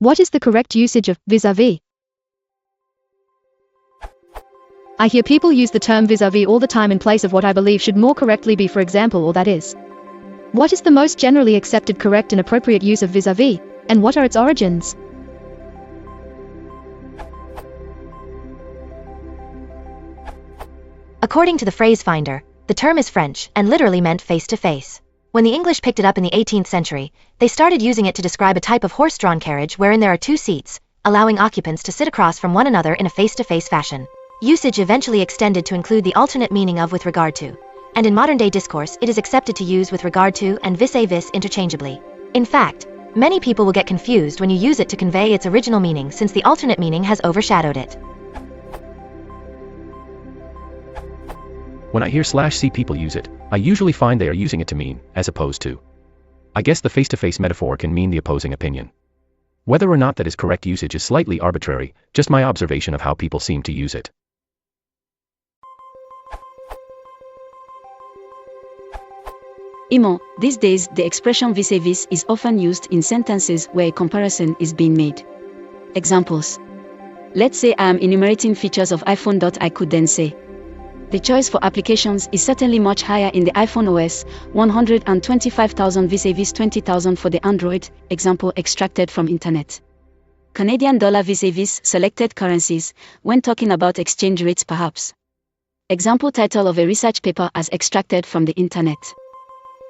What is the correct usage of vis-à-vis? I hear people use the term vis-à-vis all the time in place of what I believe should more correctly be for example or that is. What is the most generally accepted correct and appropriate use of vis-à-vis, and what are its origins? According to the phrase finder, the term is French and literally meant face-to-face. When the English picked it up in the 18th century, they started using it to describe a type of horse-drawn carriage wherein there are two seats, allowing occupants to sit across from one another in a face-to-face fashion. Usage eventually extended to include the alternate meaning of with regard to, and in modern-day discourse it is accepted to use with regard to and vis-a-vis interchangeably. In fact, many people will get confused when you use it to convey its original meaning since the alternate meaning has overshadowed it. When I hear /see people use it, I usually find they are using it to mean, as opposed to. I guess the face-to-face metaphor can mean the opposing opinion. Whether or not that is correct usage is slightly arbitrary, just my observation of how people seem to use it. These days the expression vis-a-vis is often used in sentences where a comparison is being made. Examples. Let's say I am enumerating features of iPhone. I could then say, the choice for applications is certainly much higher in the iPhone OS, 125,000 vis-a-vis 20,000 for the Android, example extracted from internet. Canadian dollar vis-a-vis selected currencies, when talking about exchange rates perhaps. Example title of a research paper as extracted from the internet.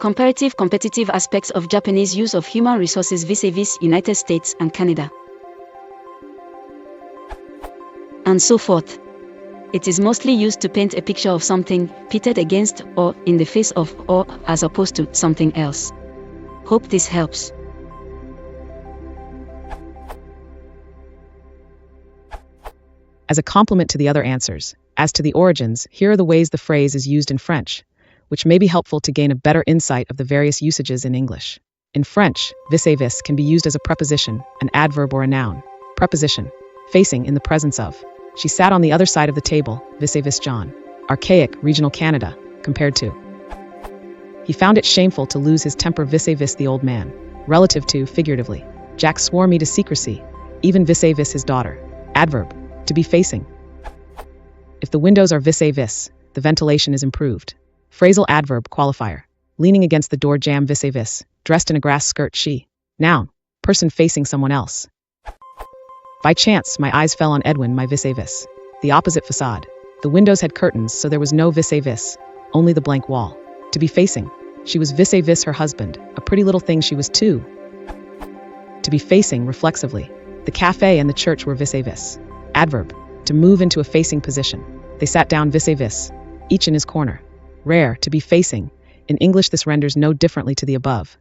Comparative competitive aspects of Japanese use of human resources vis-a-vis United States and Canada. And so forth. It is mostly used to paint a picture of something, pitted against, or in the face of, or as opposed to something else. Hope this helps. As a complement to the other answers, as to the origins, here are the ways the phrase is used in French, which may be helpful to gain a better insight of the various usages in English. In French, vis-a-vis can be used as a preposition, an adverb or a noun. Preposition, facing in the presence of. She sat on the other side of the table, vis-a-vis John. Archaic, regional Canada, compared to. He found it shameful to lose his temper vis-a-vis the old man. Relative to, figuratively. Jack swore me to secrecy, even vis-a-vis his daughter. Adverb, to be facing. If the windows are vis-a-vis, the ventilation is improved. Phrasal adverb qualifier. Leaning against the door jamb vis-a-vis, dressed in a grass skirt she. Noun, person facing someone else. By chance, my eyes fell on Edwin, my vis-a-vis. The opposite facade. The windows had curtains, so there was no vis-a-vis, only the blank wall. To be facing. She was vis-a-vis her husband, a pretty little thing she was too. To be facing, reflexively. The cafe and the church were vis-a-vis. Adverb, to move into a facing position. They sat down vis-a-vis, each in his corner. Rare, to be facing. In English this renders no differently to the above.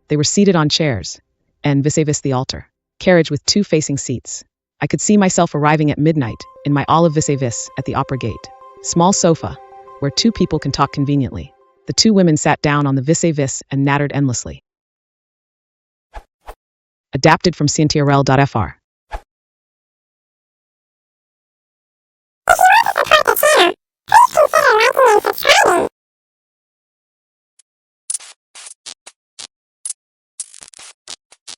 They were seated on chairs, and vis-a-vis the altar. Carriage with two facing seats. I could see myself arriving at midnight, in my olive vis-a-vis, at the opera gate. Small sofa, where two people can talk conveniently. The two women sat down on the vis-a-vis and nattered endlessly. Adapted from cntrl.fr.